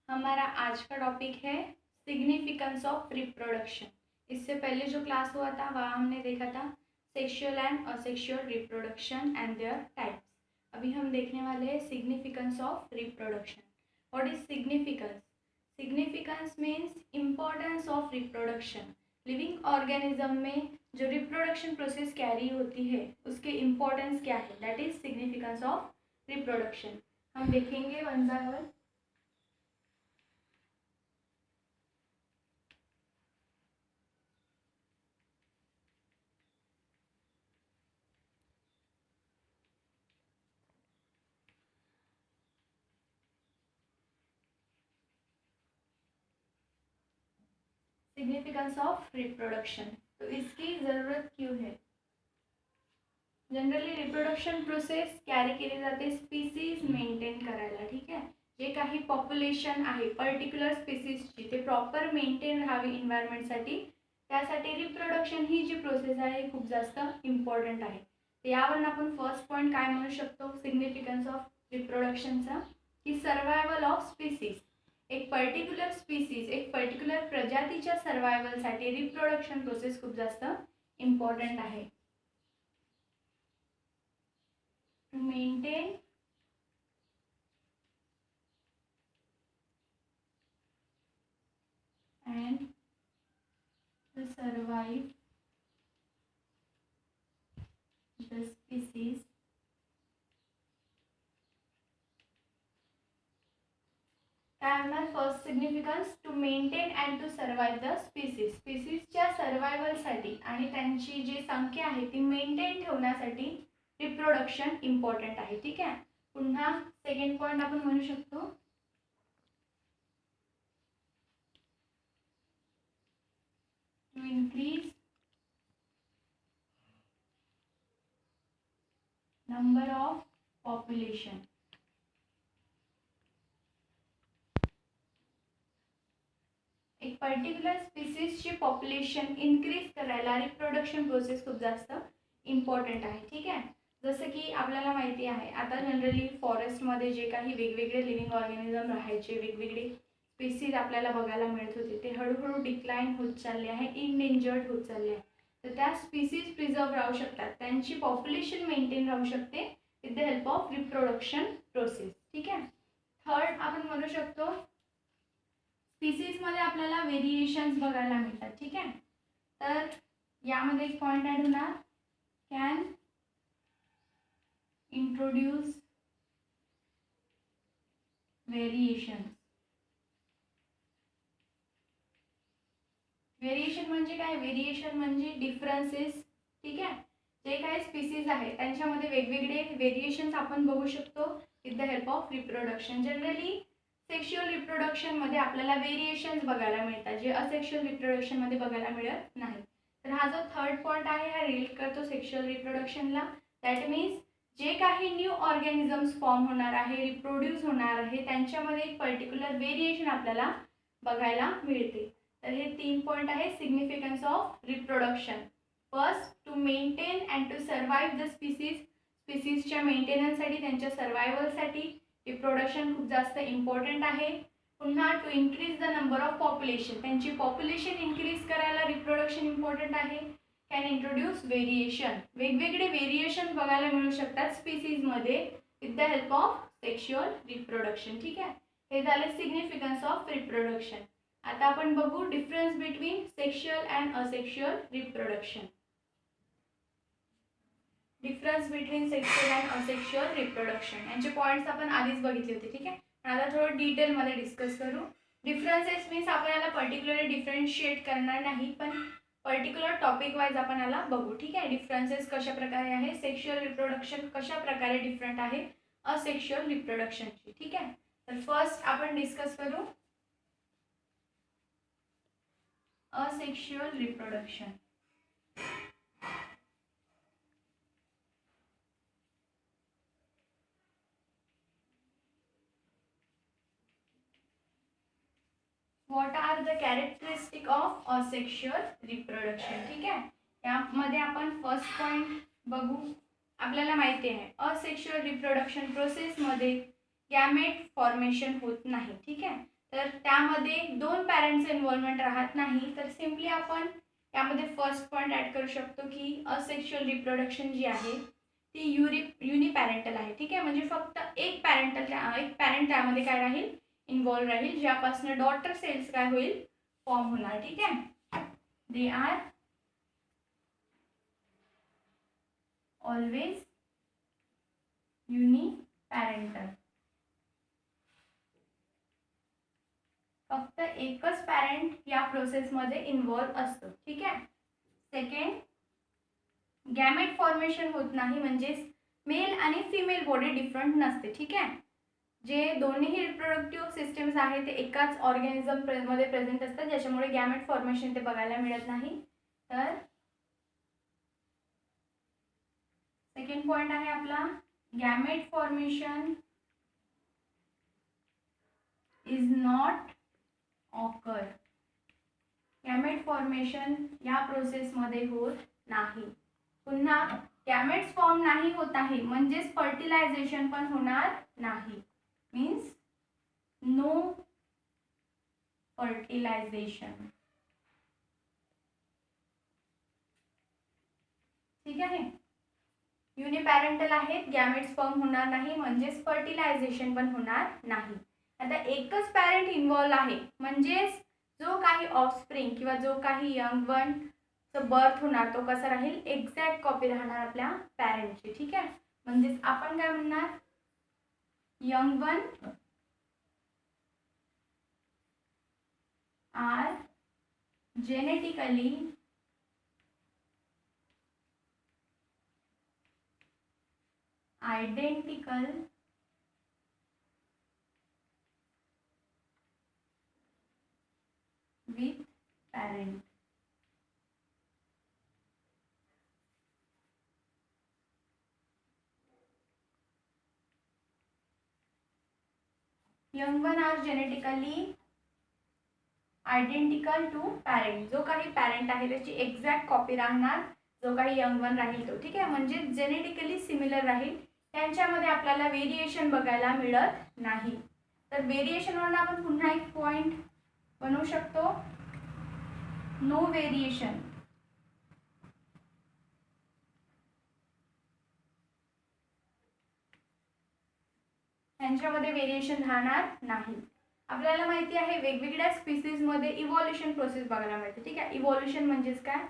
हमारा आज का टॉपिक है सिग्निफिकेंस ऑफ रिप्रोडक्शन। इससे पहले जो क्लास हुआ था वहाँ हमने देखा था sexual end asexual reproduction end there types. अभी हम देखने वाले हैं significance of reproduction. What is significance? Significance means importance of reproduction. Living organism में जो रिप्रोडक्शन प्रोसेस कैरी होती है उसके इम्पोर्टेंस क्या है, that is significance of reproduction. हम देखेंगे one by one. Significance of reproduction, तो इसकी ज़रूरत क्यों है? जनरली रिप्रोडक्शन प्रोसेस कॅरी केली जाते स्पीसीज मेंटेन करायला. ठीक आहे, जे काही पॉप्युलेशन आहे पर्टिक्युलर स्पीसीजची ते प्रॉपर मेंटेन राहावी इन्व्हायरमेंटसाठी, त्यासाठी रिप्रोडक्शन ही जी प्रोसेस आहे खूप जास्त इम्पॉर्टंट आहे. यावरून आपण फर्स्ट पॉईंट काय म्हणू शकतो सिग्निफिकन्स ऑफ रिप्रोडक्शनचा, की सर्वायवल ऑफ स्पीसीज. एक पर्टिक्युलर स्पीसीज, एक पर्टिक्युलर प्रजातीच्या सर्वायवलसाठी रिप्रोडक्शन प्रोसेस खूप जास्त इम्पॉर्टंट आहे. To maintain and to survive the species, काय होणार first significance, to maintain and to survive the species. स्पीसीजच्या सर्वायवलसाठी आणि त्यांची जी संख्या आहे ती मेंटेन ठेवण्यासाठी रिप्रोडक्शन इम्पॉर्टंट आहे. ठीक आहे, पुन्हा सेकंड पॉईंट आपण म्हणू शकतो to increase number of population. एक पर्टिक्युलर स्पीसीजची पॉप्युलेशन इन्क्रीज करायला रिप्रोडक्शन प्रोसेस खूप जास्त इम्पॉर्टंट आहे. ठीक आहे, जसं की आपल्याला माहिती आहे आता जनरली फॉरेस्टमध्ये जे काही वेगवेगळे लिव्हिंग ऑर्गॅनिझम राहायचे, वेगवेगळे स्पीसीज आपल्याला बघायला मिळत होते, ते हळूहळू डिक्लाइन होत चालले आहे, इनडेंजर्ड होत चालले आहे. तर त्या स्पीसीज प्रिझर्व राहू शकतात, त्यांची पॉप्युलेशन मेंटेन राहू शकते with the help of reproduction process. ठीक आहे, थर्ड आपण म्हणू शकतो स्पीसीजमध्ये आपल्याला व्हेरिएशन्स बघायला मिळतात. ठीक आहे, तर यामध्ये एक पॉईंट ॲड होणार, कॅन इंट्रोड्यूस व्हेरिएशन्स. व्हेरिएशन म्हणजे काय? व्हेरिएशन म्हणजे डिफरन्सेस. ठीक आहे, जे काही स्पीसीज आहे त्यांच्यामध्ये वेगवेगळे व्हेरिएशन्स आपण बघू शकतो with the help of reproduction. Generally sexual रिप्रोडक्शनमध्ये आपल्याला व्हेरिएशन्स बघायला मिळतात, जे असेक्शुअल रिप्रोडक्शनमध्ये बघायला मिळत नाही. तर हा जो थर्ड पॉईंट आहे हा रिलेट करतो सेक्शुअल रिप्रोडक्शनला. दॅट मीन्स जे काही न्यू ऑर्गॅनिझम्स फॉर्म होणार आहे, रिप्रोड्यूस होणार आहे, त्यांच्यामध्ये एक पर्टिक्युलर व्हेरिएशन आपल्याला बघायला मिळते. तर हे 3 पॉईंट आहे significance of reproduction. First, to maintain and to survive the species. स्पीसीजच्या मेंटेनन्ससाठी, त्यांच्या सर्वायवलसाठी रिप्रोडक्शन खूप जास्त इम्पॉर्टंट आहे. पुन्हा to increase the number of population, त्यांची पॉप्युलेशन इन्क्रीज करायला रिप्रोडक्शन इम्पॉर्टंट आहे. कॅन इंट्रोड्यूस व्हेरिएशन, वेगवेगळे व्हेरिएशन बघायला मिळू शकतात स्पीसीजमध्ये with the help of sexual reproduction. ठीक आहे, हे झाले सिग्निफिकन्स ऑफ रिप्रोडक्शन. आता आपण बघू difference between sexual and asexual reproduction. Difference between sexual and asexual reproduction यांचे पॉईंट्स आपण आधीच बघितले होते. ठीक आहे, आता थोडं डिटेलमध्ये डिस्कस करू. डिफरन्सेस मीन्स आपण याला पर्टिक्युलरली डिफरन्शिएट करणार नाही, पण पर्टिक्युलर टॉपिक वाईज आपण याला बघू. ठीक आहे, डिफरन्सेस कशा प्रकारे आहे, सेक्शुअल रिप्रोडक्शन कशा प्रकारे डिफरंट आहे असेक्शुअल रिप्रोडक्शनची. ठीक आहे, तर फर्स्ट आपण डिस्कस करू asexual reproduction. What are the characteristic of asexual reproduction. ठीक आहे, यामध्ये आपण फर्स्ट पॉईंट बघू. आपल्याला माहिती आहे असेक्शुअल रिप्रोडक्शन प्रोसेसमध्ये गॅमेट फॉर्मेशन होत नाही. ठीक आहे, तर त्यामध्ये 2 पॅरेंट्सचं इन्व्हॉल्वमेंट राहत नाही. तर सिम्पली आपण यामध्ये फर्स्ट पॉईंट ॲड करू शकतो की असेक्शुअल रिप्रोडक्शन जी आहे ती युनिपॅरेंटल आहे. ठीक आहे, म्हणजे फक्त एक पॅरेंट त्यामध्ये काय राहील, इन्व्हॉल्व राहील, ज्यापासून डॉटर सेल्स काय होईल, फॉर्म होणार. ठीक आहे, दे आर ऑलवेज युनिपॅरेंटल. फक्त एकच पॅरेंट या प्रोसेसमध्ये इन्व्हॉल्व असतो. ठीक आहे. सेकंड, गॅमेट फॉर्मेशन होत नाही, म्हणजेच मेल आणि फिमेल बॉडी डिफरंट नसते. ठीक आहे, जे दोन्ही रिप्रोडक्टिव्ह सिस्टम्स आहेत ते एकाच ऑर्गॅनिझम मध्ये प्रेझेंट असतात, ज्याच्यामुळे गॅमेट फॉर्मेशन ते बघायला मिळत नाही. तर सेकंड पॉइंट आहे आपला, gamete formation is not occur. Gamete formation या प्रोसेसमध्ये होत नाही. पुन्हा गॅमेट्स फॉर्म नाही होत आहे म्हणजेच फर्टिलायझेशन पण होणार नाही. Means no fertilisation. ठीक आहे, युनिपॅरेंटल आहेत, गॅमेट्स फॉर्म होणार नाही म्हणजेच फर्टिलायझेशन पण होणार नाही. आता एकच पॅरेंट इन्व्हॉल्व आहे म्हणजेच जो काही ऑफस्प्रिंग किंवा जो काही यंग वन बर्थ होणार तो कसा राहील, एक्झॅक्ट कॉपी राहणार आपल्या पॅरेंटची. ठीक आहे, म्हणजेच आपण काय म्हणणार, young one are genetically identical with parent. Young one are genetically identical to parent. जो काही पॅरेंट आहे त्याची एक्झॅक्ट कॉपी राहणार जो काही यंग वन राहील तो. ठीक आहे, म्हणजे जेनेटिकली सिमिलर राहील, त्यांच्यामध्ये आपल्याला व्हेरिएशन बघायला मिळत नाही. तर व्हेरिएशनवरून आपण पुन्हा एक पॉइंट बनवू शकतो, नो व्हेरिएशन. त्यांच्यामध्ये व्हेरिएशन राहणार नाही. आपल्याला माहिती आहे वेगवेगळ्या स्पीसीजमध्ये इव्हॉल्युशन प्रोसेस बघायला मिळते. ठीक आहे, इव्हॉल्युशन म्हणजेच काय,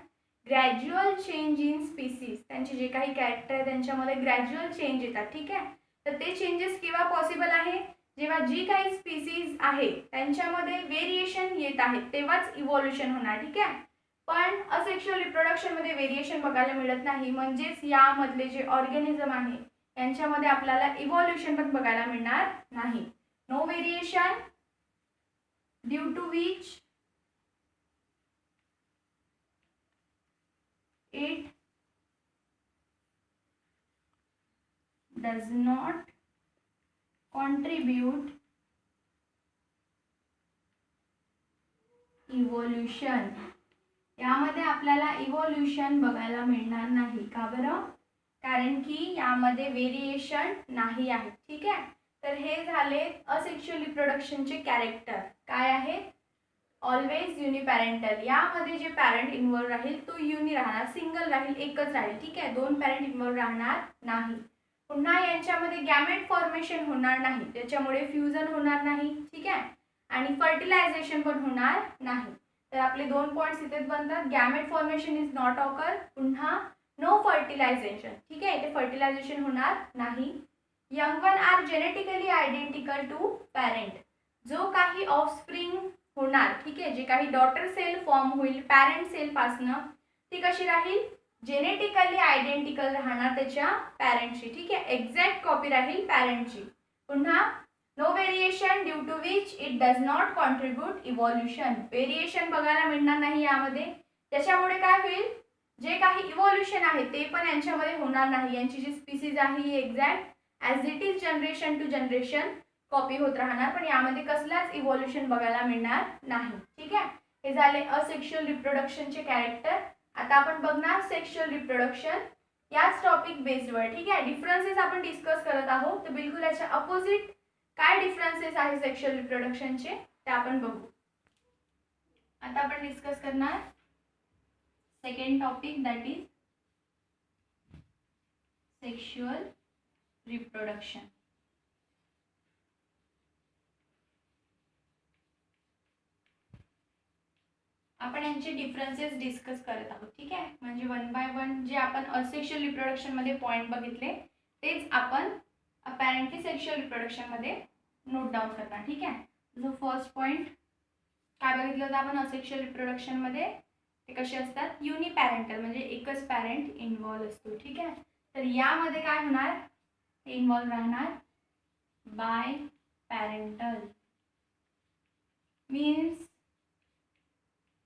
ग्रॅज्युअल चेंज इन स्पीसीज. त्यांचे जे काही कॅरेक्टर आहे त्यांच्यामध्ये ग्रॅज्युअल चेंज येतात. ठीक आहे, तर ते चेंजेस केव्हा पॉसिबल आहे, जेव्हा जी काही स्पीसीज आहे त्यांच्यामध्ये व्हेरिएशन येत आहे तेव्हाच इव्हॉल्युशन होणार. ठीक आहे, पण असेक्शुअल रिप्रोडक्शनमध्ये व्हेरिएशन बघायला मिळत नाही, म्हणजेच यामधले जे ऑर्गॅनिझम आहे यांच्यामध्ये आपल्याला इव्हॉल्युशन पण बघायला मिळणार नाही. No variation due to which it does not contribute evolution. यामध्ये आपल्याला इव्हॉल्युशन बघायला मिळणार नाही. का बरं, कारण की यामध्ये व्हेरिएशन नाही आहे. ठीक आहे, तर हे झाले असेक्शुअल रिप्रोडक्शनचे कॅरेक्टर. काय आहेत, ऑलवेज युनिपॅरेंटल. यामध्ये जे पॅरेंट इन्व्हॉल्व राहील तो युनि राहणार, सिंगल राहील, एकच राहील. ठीक आहे, 2 पॅरेंट इन्व्हॉल्व राहणार नाही. पुन्हा यांच्यामध्ये गॅमेट फॉर्मेशन होणार नाही, त्याच्यामुळे फ्युजन होणार नाही. ठीक आहे, आणि फर्टिलायझेशन पण होणार नाही. तर आपले 2 पॉइंट्स इथेच बनतात, gamete formation is not occur, पुन्हा नो फर्टिलायझेशन. ठीक आहे, इथे फर्टिलायझेशन होणार नाही. Young one are genetically identical to parent. जो काही ऑफस्प्रिंग होणार, ठीक आहे, जे काही डॉटर सेल फॉर्म होईल पॅरेंट सेल पासनं, ती कशी राहील, जेनेटिकली आयडेंटिकल राहणार त्याच्या पॅरेंटशी. ठीक आहे, एक्झॅक्ट कॉपी राहील पॅरेंटची. पुन्हा no variation due to which it does not contribute evolution. Variation बघायला मिळणार नाही यामध्ये, त्याच्यामुळे काय होईल, जे काही इव्हॉल्युशन आहे ते पण यांच्यामध्ये होणार नाही. यांची जी स्पीसीज आहे ही exact as it is generation to generation copy होत राहणार, पण यामध्ये कसलाच इव्हॉल्युशन बघायला मिळणार नाही. ठीक आहे, हे झाले असेक्शुअल रिप्रोडक्शनचे कॅरेक्टर. आता आपण बघणार सेक्शुअल रिप्रोडक्शन याच टॉपिक बेस्डवर. ठीक आहे, डिफरन्सेस आपण डिस्कस करत आहोत, तर बिलकुल याच्या अपोजिट काय डिफरन्सेस आहे सेक्शुअल रिप्रोडक्शनचे ते आपण बघू. आता आपण डिस्कस करणार second topic, that is sexual reproduction. आपण यांचे डिफरन्सेस डिस्कस करत आहोत. ठीक आहे, म्हणजे वन बाय वन जे आपण असेक्शुअल रिप्रोडक्शन मध्ये पॉइंट बघितले तेच आपण अपॅरेंटली सेक्शुअल रिप्रोडक्शन मध्ये नोट डाऊन करणार. ठीक आहे, जो फर्स्ट पॉइंट काय बघितलं होतं आपण असेक्शुअल रिप्रोडक्शन मध्ये, ते कसे असतात, युनिपॅरेंटल म्हणजे एकच पॅरेंट इन्व्हॉल्व असतो. ठीक आहे, तर यामध्ये काय होणार, इन्व्हॉल्व राहणार बाय पॅरेंटल. मीन्स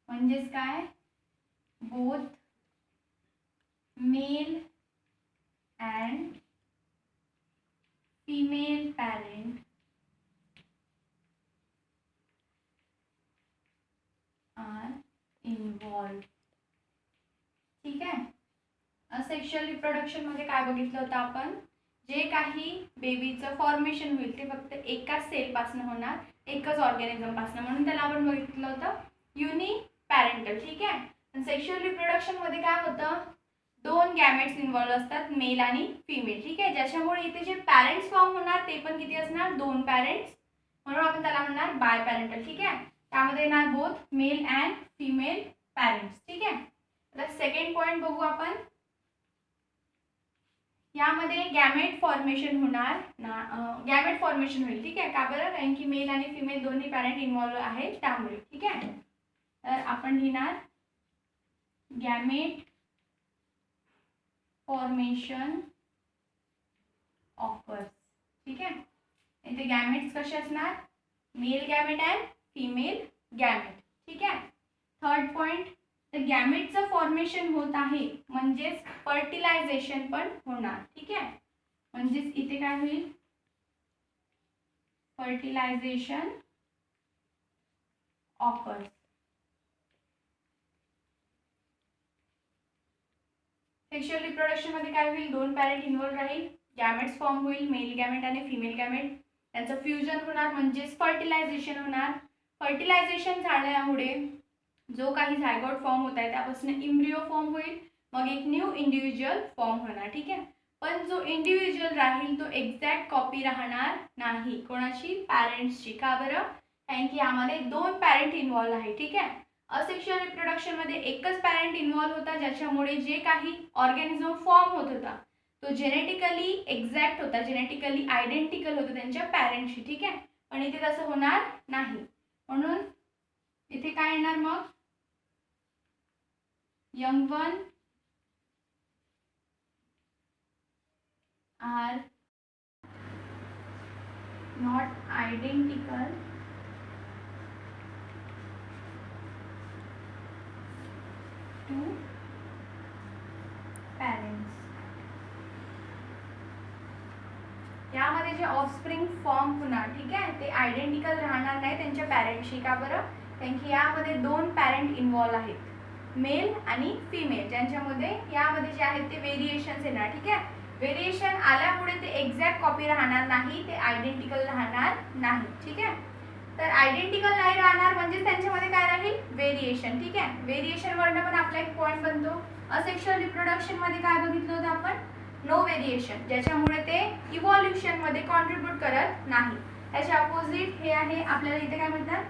म्हणजेच काय, both male and female parent are involve. ठीक आहे, असेक्शुअल रिप्रोडक्शन मध्ये काय बघितलं होतं आपण, जे काही बेबीचं फॉर्मेशन होईल ते फक्त एकाच सेल पासून होणार, एकच ऑर्गॅनिझम पासून, म्हणून त्याला आपण बघितलं होतं युनिपॅरेंटल. ठीक आहे, पण सेक्शुअल रिप्रोडक्शन मध्ये काय होतं, दोन गॅमेट्स इन्व्हॉल्व असतात, मेल आणि फिमेल. ठीक आहे, ज्याच्यामुळे इथे जे पॅरेंट्स फॉर्म होणार ते पण किती असणार, दोन पॅरेंट्स, म्हणून आपण त्याला म्हणणार बाय पॅरेंटल. ठीक आहे, त्यामध्ये येणार both male and female parents. ठीक आहे, तर सेकंड पॉइंट बघू आपण. यामध्ये गॅमेट फॉर्मेशन होणार गॅमेट फॉर्मेशन होईल. ठीक आहे, का बरं, कारण की मेल आणि फिमेल दोन्ही पॅरेंट इन्व्हॉल्व आहेत त्यामुळे. ठीक आहे, तर आपण लिहिणार गॅमेट फॉर्मेशन ऑफर्स. ठीक आहे, इथे गॅमेट्स कसे असणार, mail gamete and female gamete. ठीक आहे, थर्ड पॉइंट, तर गॅमेटचं फॉर्मेशन होत आहे म्हणजेच फर्टिलायझेशन पण होणार. ठीक आहे, म्हणजेच इथे काय होईल, फर्टिलायझेशन ऑफर्स. सेक्शुअल रिप्रोडक्शन मध्ये काय होईल, दोन पॅरेंट इन्व्हॉल्व राहील, गॅमेट्स फॉर्म होईल, मेल गॅमेट आणि फिमेल गॅमेट, त्यांचं फ्युजन होणार म्हणजेच फर्टिलायझेशन होणार. फर्टिलायझेशन झाल्यामुळे जो काही झायगोट फॉर्म होत आहे त्यापासून इम्ब्रिओ फॉर्म होईल, मग एक न्यू इंडिव्हिज्युअल फॉर्म होणार. ठीक आहे, पण जो इंडिव्हिज्युअल राहील तो एक्झॅक्ट कॉपी राहणार नाही, कोणाची, पॅरेंट्सची. का बरं, कारण की यामध्ये दोन पॅरेंट इन्व्हॉल्व आहे. ठीक आहे, असेक्शुअल रिप्रोडक्शन मध्ये एकच पॅरेंट इन्व्हॉल्व होता, ज्याच्यामुळे जे काही ऑर्गॅनिझम फॉर्म होत होता तो जेनेटिकली एक्झॅक्ट होता, जेनेटिकली आयडेंटिकल होता त्यांच्या पॅरेंटशी. ठीक आहे, पण इथे तसं होणार नाही, म्हणून इथे काय येणार, मग young one are not identical to parents. यामध्ये जे ऑफस्प्रिंग फॉर्म होणार, ठीक आहे, ते आयडेंटिकल राहणार नाही त्यांच्या पॅरेंटशी. का बरं, कारण की यामध्ये दोन पॅरेंट इन्व्हॉल्व आहेत, मेल आणि फिमेल, ज्यांच्यामध्ये यामध्ये जे आहेत ते व्हेरिएशन्स येणार. ठीक आहे, व्हेरिएशन आल्यामुळे ते एक्झॅक्ट कॉपी राहणार नाही, ते आयडेंटिकल राहणार नाही. ठीक आहे, तर आयडेंटिकल नाही राहणार म्हणजे त्यांच्यामध्ये काय राहील, व्हेरिएशन. ठीक आहे, व्हेरिएशन वरनं पण आपला एक पॉइंट बनतो. असेक्शुअल रिप्रोडक्शन मध्ये काय बघितलं होतं आपण, नो व्हेरिएशन, ज्याच्यामुळे ते इव्हॉल्युशन मध्ये कॉन्ट्रीब्यूट करत नाही. त्याच्या अपोजिट हे आहे, आपल्याला इथे काय म्हणतात,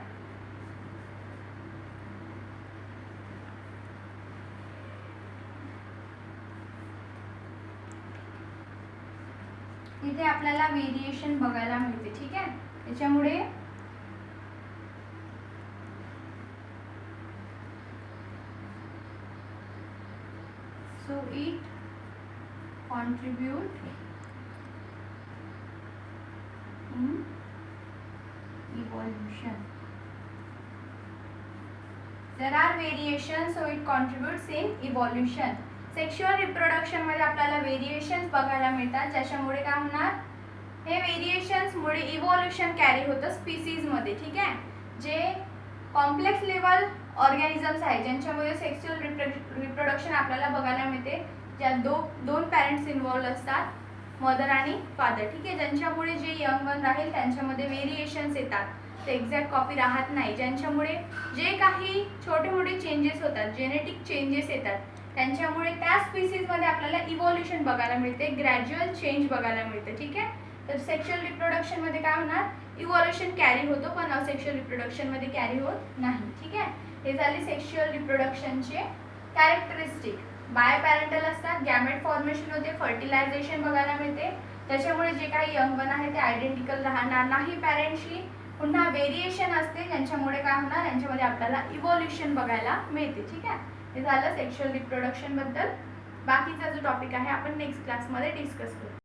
इथे आपल्याला व्हेरिएशन बघायला मिळते. ठीक आहे, त्याच्यामुळे so it contribute in evolution. There are variations, so it contributes in evolution. Sexual reproduction मध्ये आपल्याला व्हेरिएशन्स बघायला मिळतात, ज्याच्यामुळे काय होणार, हे व्हेरिएशन्स मुळे इव्हॉल्युशन कॅरी होतं स्पीसीज मध्ये. ठीक आहे, जे कॉम्प्लेक्स लेवल ऑर्गॅनिझम्स आहेत ज्यांच्यामध्ये सेक्शुअल रिप्रोडक्शन आपल्याला बघायला मिळते, ज्यात दोन पॅरेंट्स इन्व्हॉल्व असतात, मदर आणि फादर, ठीक आहे. ज्यांच्यामुळे जे यंग वन राहील त्यांच्यामध्ये व्हेरिएशन्स येतात, ते एक्झॅक्ट कॉपी राहत नाही, ज्यांच्यामुळे जे काही छोटे मोठे चेंजेस होतात, जेनेटिक चेंजेस येतात, त्यांच्यामुळे त्या स्पीसीजमध्ये आपल्याला इव्हॉल्युशन बघायला मिळते, ग्रॅज्युअल चेंज बघायला मिळते, ठीक आहे. तर सेक्शुअल रिप्रोडक्शनमध्ये काय होणार, इव्हॉल्युशन कॅरी होतो, पण असेक्शुअल रिप्रोडक्शनमध्ये कॅरी होत नाही, ठीक आहे. हे झाले सेक्शुअल रिप्रोडक्शनचे कॅरेक्टरिस्टिक. बायोपॅरेंटल असतात, गॅमेट फॉर्मेशन होते, फर्टिलायझेशन बघायला मिळते, त्याच्यामुळे जे काही यंग वन आहे ते आयडेंटिकल राहणार नाही पॅरेंटशी. पुन्हा व्हेरिएशन असते, ज्यांच्यामुळे काय होणार, यांच्यामध्ये आपल्याला इव्हॉल्युशन बघायला मिळते, ठीक आहे. हे झालं सेक्शुअल रिप्रोडक्शन बद्दल. बाकीचा जो टॉपिक आहे आपण नेक्स्ट क्लासमध्ये डिस्कस करू.